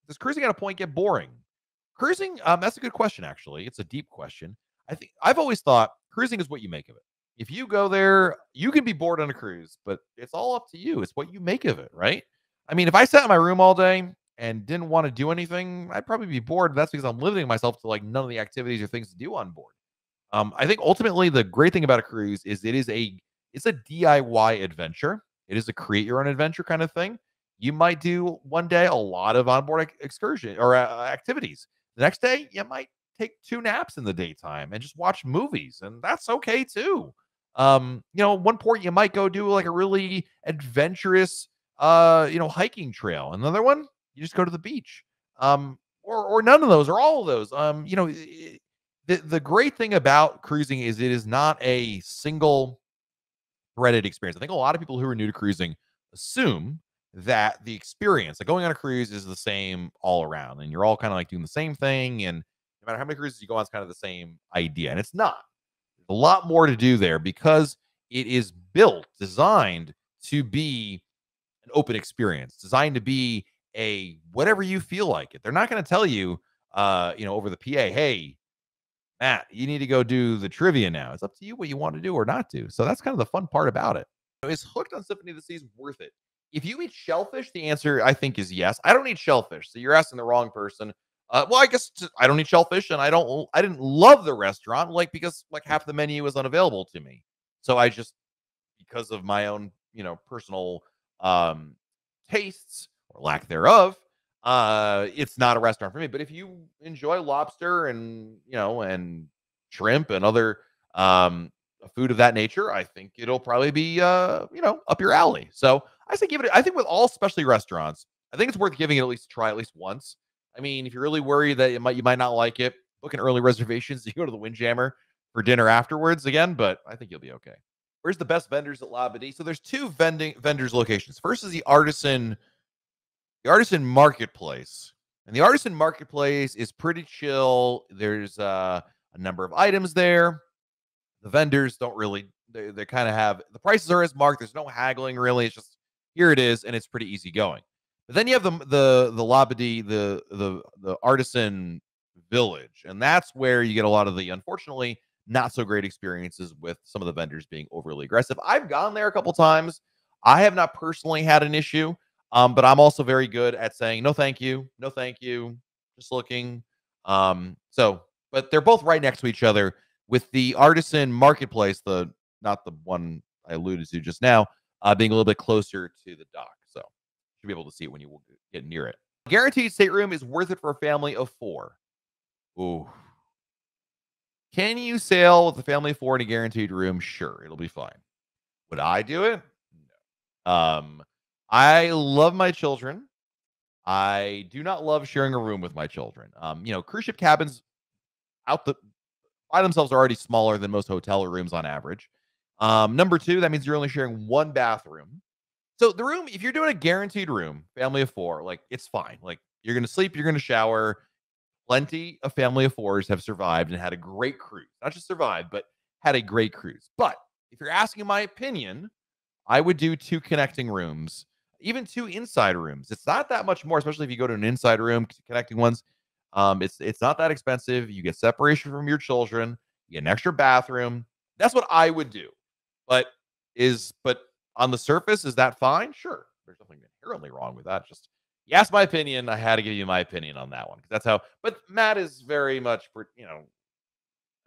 Does cruising at a point get boring? Cruising, that's a good question, actually. It's a deep question. I've always thought cruising is what you make of it. If you go there, you can be bored on a cruise, but it's all up to you. It's what you make of it, right? I mean, if I sat in my room all day and didn't want to do anything, I'd probably be bored. That's because I'm limiting myself to like none of the activities or things to do on board. I think ultimately the great thing about a cruise is it's a DIY adventure. It is a create your own adventure kind of thing. You might do one day a lot of onboard excursion or activities. The next day, you might take 2 naps in the daytime and just watch movies, and that's okay too. One port you might go do like a really adventurous, hiking trail. Another one, you just go to the beach. Or none of those, or all of those. The great thing about cruising is it is not a single threaded experience. I think a lot of people who are new to cruising assume that the experience, like going on a cruise, is the same all around, and you're all kind of like doing the same thing. And no matter how many cruises you go on, it's kind of the same idea, and it's not. There's a lot more to do there because it is designed to be an open experience, designed to be a whatever you feel like it. They're not going to tell you, over the PA, hey, Matt, you need to go do the trivia now. It's up to you what you want to do or not do. So that's kind of the fun part about it. Is Hooked on Symphony of the Seas worth it? If you eat shellfish, the answer I think is yes. I don't eat shellfish, so you're asking the wrong person. I guess I don't eat shellfish, and I didn't love the restaurant, because half the menu was unavailable to me. So I just, because of my own, personal tastes or lack thereof, it's not a restaurant for me. But if you enjoy lobster and and shrimp and other food of that nature, I think it'll probably be up your alley. So I say give it. I think with all specialty restaurants, I think it's worth giving it at least a try at least once. I mean, if you're really worried that you might not like it, book an early reservations. You go to the Windjammer for dinner afterwards again, but I think you'll be okay. Where's the best vendors at Labadee? So there's 2 vendors locations. First is the Artisan Marketplace. And the Artisan Marketplace is pretty chill. There's a number of items there. The vendors don't really, they kind of have, the prices are as marked. There's no haggling really. It's just, here it is, and it's pretty easy going. But then you have the Labadee, the Artisan Village. And that's where you get a lot of the, unfortunately, not so great experiences with some of the vendors being overly aggressive. I've gone there a couple times. I have not personally had an issue. But I'm also very good at saying, no, thank you. No, thank you. Just looking. But they're both right next to each other, with the Artisan Marketplace, not the one I alluded to just now, being a little bit closer to the dock. So you'll be able to see it when you get near it. Guaranteed stateroom is worth it for a family of 4. Ooh. Can you sail with a family of 4 in a guaranteed room? Sure, it'll be fine. Would I do it? No. I love my children. I do not love sharing a room with my children. Cruise ship cabins by themselves are already smaller than most hotel rooms on average. Number 2, that means you're only sharing 1 bathroom. So the room, if you're doing a guaranteed room, family of 4, it's fine. You're going to sleep, you're going to shower. Plenty of family of 4s have survived and had a great cruise. Not just survived, but had a great cruise. But if you're asking my opinion, I would do 2 connecting rooms, even 2 inside rooms. It's not that much more, especially if you go to an inside room, connecting ones. It's not that expensive. You get separation from your children. You get an extra bathroom. That's what I would do. But on the surface, is that fine? Sure. There's nothing inherently wrong with that. Just you asked my opinion. I had to give you my opinion on that one, because that's how. But Matt is very much,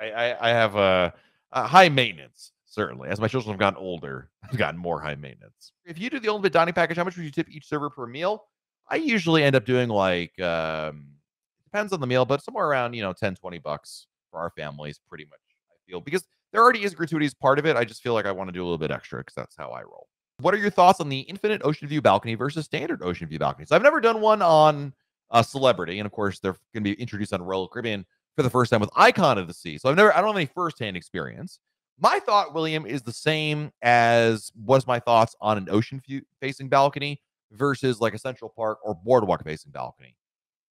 I have a high maintenance. Certainly, as my children have gotten older, I've gotten more high maintenance. If you do the ultimate dining package, how much would you tip each server per meal? I usually end up doing depends on the meal, but somewhere around, $10-20 for our families, pretty much, I feel, because there already is gratuities part of it. I just feel like I want to do a little bit extra because that's how I roll. What are your thoughts on the infinite ocean view balcony versus standard ocean view balcony? So I've never done one on Celebrity, and of course they're going to be introduced on Royal Caribbean for the first time with Icon of the Sea. So I don't have any firsthand experience. My thought, William, is the same as was my thoughts on an ocean view facing balcony versus like a Central Park or boardwalk facing balcony.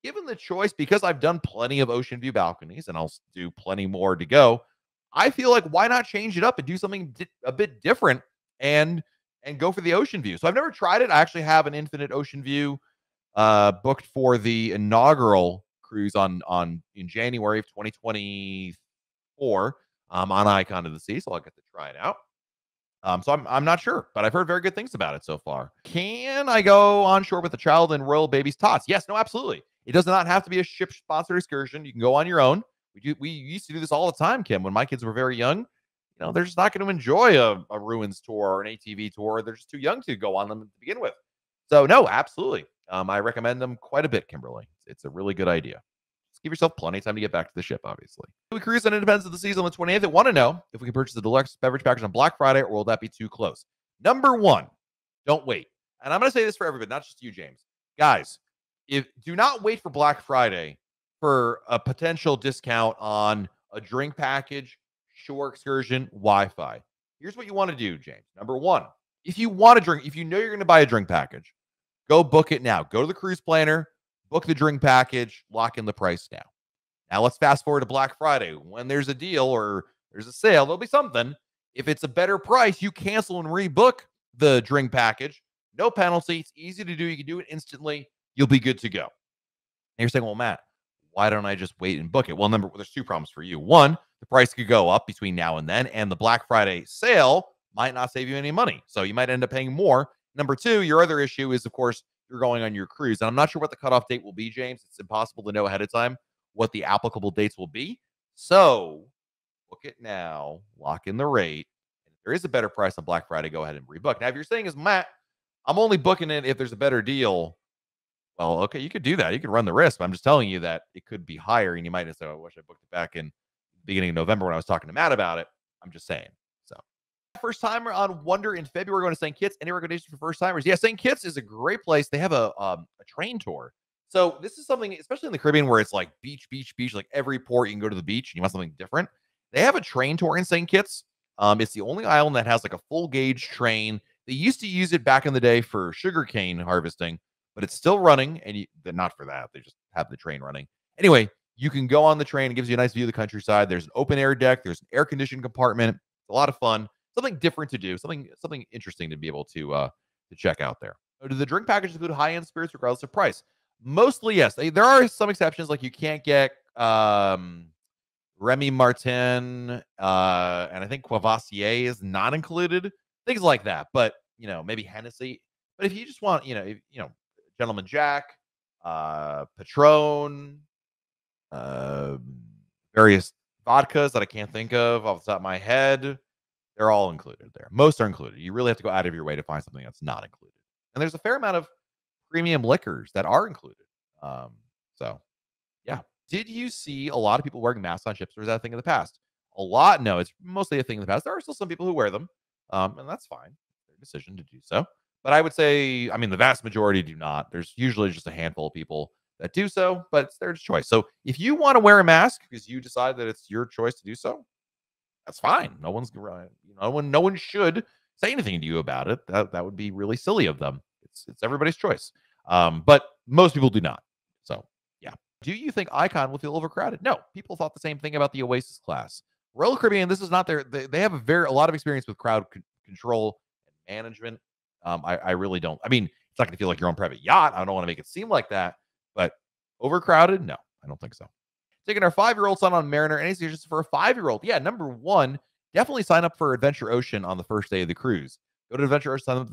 Given the choice, because I've done plenty of ocean view balconies and I'll do plenty more to go, I feel like why not change it up and do something a bit different and go for the ocean view. So I've never tried it. I actually have an infinite ocean view booked for the inaugural cruise on in January of 2024 on Icon of the Sea, so I'll get to try it out. So I'm not sure, but I've heard very good things about it so far. Can I go on shore with a child and royal baby's tots? Yes, no, absolutely. It does not have to be a ship sponsored excursion. You can go on your own. We used to do this all the time, Kim, when my kids were very young. They're just not going to enjoy a ruins tour or an ATV tour. They're just too young to go on them to begin with. So no, absolutely. I recommend them quite a bit, Kimberly. It's a really good idea. Just give yourself plenty of time to get back to the ship, obviously. We cruise on Independence of the Seas on the 28th. I want to know if we can purchase the deluxe beverage package on Black Friday, or will that be too close? Number one, don't wait. And I'm going to say this for everybody, not just you, James. Guys, do not wait for Black Friday for a potential discount on a drink package, shore excursion, Wi-Fi. Here's what you want to do, James. Number one, if you want to drink, if you know you're going to buy a drink package, go book it now. Go to the cruise planner, book the drink package, lock in the price now. Now let's fast forward to Black Friday. When there's a deal or there's a sale, there'll be something. If it's a better price, you cancel and rebook the drink package. No penalty. It's easy to do. You can do it instantly. You'll be good to go. And you're saying, well, Matt, why don't I just wait and book it? Well, there's two problems for you. One, the price could go up between now and then, and the Black Friday sale might not save you any money. So you might end up paying more. Number two, your other issue is, of course, you're going on your cruise. And I'm not sure what the cutoff date will be, James. It's impossible to know ahead of time what the applicable dates will be. So book it now, lock in the rate. And if there is a better price on Black Friday, go ahead and rebook. Now, if you're saying is, Matt, I'm only booking it if there's a better deal. Well, okay, you could do that. You could run the risk. But I'm just telling you that it could be higher. And you might say, oh, I wish I booked it back in the beginning of November when I was talking to Matt about it. I'm just saying. So first timer on Wonder in February going to St. Kitts. Any recommendations for first timers? Yeah, St. Kitts is a great place. They have a train tour. So this is something, especially in the Caribbean, where it's like beach, beach, beach. Like every port, you can go to the beach and you want something different. They have a train tour in St. Kitts. It's the only island that has like a full gauge train. They used to use it back in the day for sugarcane harvesting, but it's still running. And they're not for that. They just have the train running. Anyway, you can go on the train. It gives you a nice view of the countryside. There's an open air deck. There's an air conditioned compartment. It's a lot of fun. Something different to do. Something interesting to be able to check out there. Do the drink packages include high end spirits regardless of price? Mostly, yes. There are some exceptions, like you can't get Remy Martin, and I think Courvoisier is not included. Things like that. But maybe Hennessy. But if you just want, Gentleman Jack, Patron, various vodkas that I can't think of off the top of my head, they're all included there. Most are included. You really have to go out of your way to find something that's not included. And there's a fair amount of premium liquors that are included. So yeah. Did you see a lot of people wearing masks on ships, or is that a thing in the past? A lot? No, it's mostly a thing in the past. There are still some people who wear them. And that's fine. It's their decision to do so. But I would say, the vast majority do not. There's usually just a handful of people that do so, but it's their choice. So if you want to wear a mask because you decide that it's your choice to do so, that's fine. No one should say anything to you about it. That would be really silly of them. It's everybody's choice. But most people do not. So yeah. Do you think Icon will feel overcrowded? No. People thought the same thing about the Oasis class. Royal Caribbean, this is not they have a lot of experience with crowd control and management. I really don't. It's not going to feel like your own private yacht. I don't want to make it seem like that. But overcrowded? No, I don't think so. Taking our 5-year-old son on Mariner. Any suggestions for a 5-year-old? Yeah, number one, definitely sign up for Adventure Ocean on the first day of the cruise. Go to Adventure Ocean.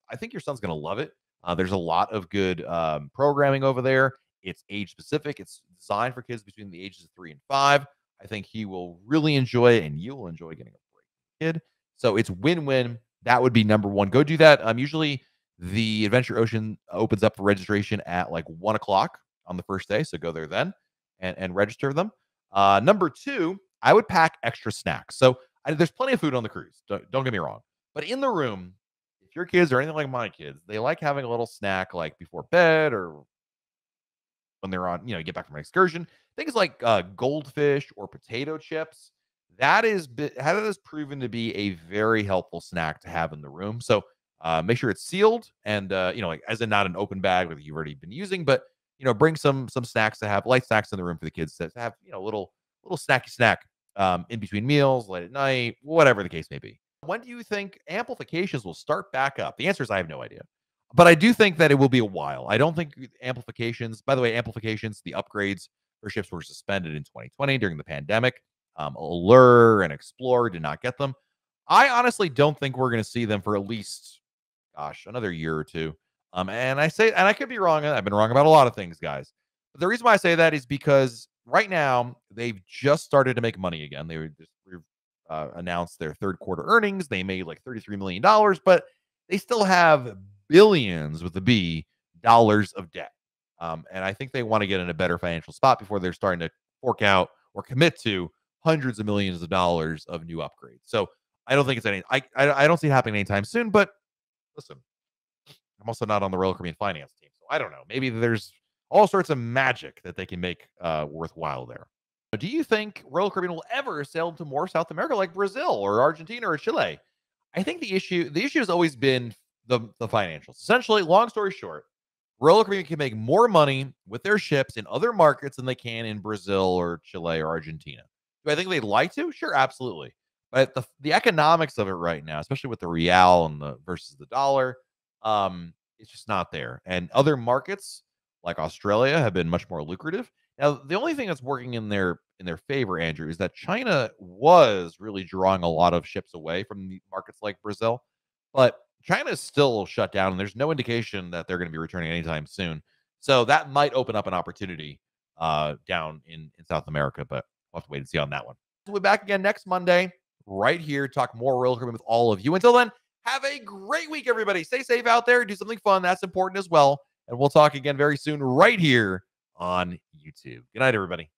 I think your son's going to love it. There's a lot of good programming over there. It's age specific. It's designed for kids between the ages of 3 and 5. I think he will really enjoy it, and you will enjoy getting a break, kid. So it's win-win. That would be number one. Go do that. Usually the Adventure Ocean opens up for registration at like 1 o'clock on the first day. So go there then and register them. Number two, I would pack extra snacks. So there's plenty of food on the cruise. Don't get me wrong. But in the room, if your kids are anything like my kids, they like having a little snack like before bed or when they're on, get back from an excursion. Things like goldfish or potato chips. That has proven to be a very helpful snack to have in the room. So make sure it's sealed and, like as in not an open bag that you've already been using, but, bring some snacks to have, light snacks in the room for the kids to have, little snacky snack in between meals, late at night, whatever the case may be. When do you think amplifications will start back up? The answer is I have no idea. But I do think that it will be a while. I don't think amplifications, by the way, amplifications, the upgrades for ships were suspended in 2020 during the pandemic. Allure and Explorer did not get them. I honestly don't think we're going to see them for at least, gosh, another year or two. And I say, and I could be wrong. I've been wrong about a lot of things, guys. But the reason why I say that is because right now they've just started to make money again. They were just announced their third quarter earnings. They made like $33 million, but they still have billions with the B dollars of debt. And I think they want to get in a better financial spot before they're starting to fork out or commit to hundreds of millions of dollars of new upgrades. So I don't think it's any. I don't see it happening anytime soon. But listen, I'm also not on the Royal Caribbean finance team, so I don't know. Maybe there's all sorts of magic that they can make worthwhile there. Do you think Royal Caribbean will ever sail to more South America like Brazil or Argentina or Chile? I think the issue has always been the financials. Essentially, long story short, Royal Caribbean can make more money with their ships in other markets than they can in Brazil or Chile or Argentina. Do I think they'd like to? Sure, absolutely. But the economics of it right now, especially with the real and the versus the dollar, it's just not there. And other markets like Australia have been much more lucrative. Now, the only thing that's working in their favor, Andrew, is that China was really drawing a lot of ships away from the markets like Brazil, but China is still shut down, and there's no indication that they're going to be returning anytime soon. So that might open up an opportunity down in South America, but we'll have to wait and see on that one. We'll be back again next Monday, right here, talk more Royal Caribbean with all of you. Until then, have a great week, everybody. Stay safe out there. Do something fun. That's important as well. And we'll talk again very soon, right here on YouTube. Good night, everybody.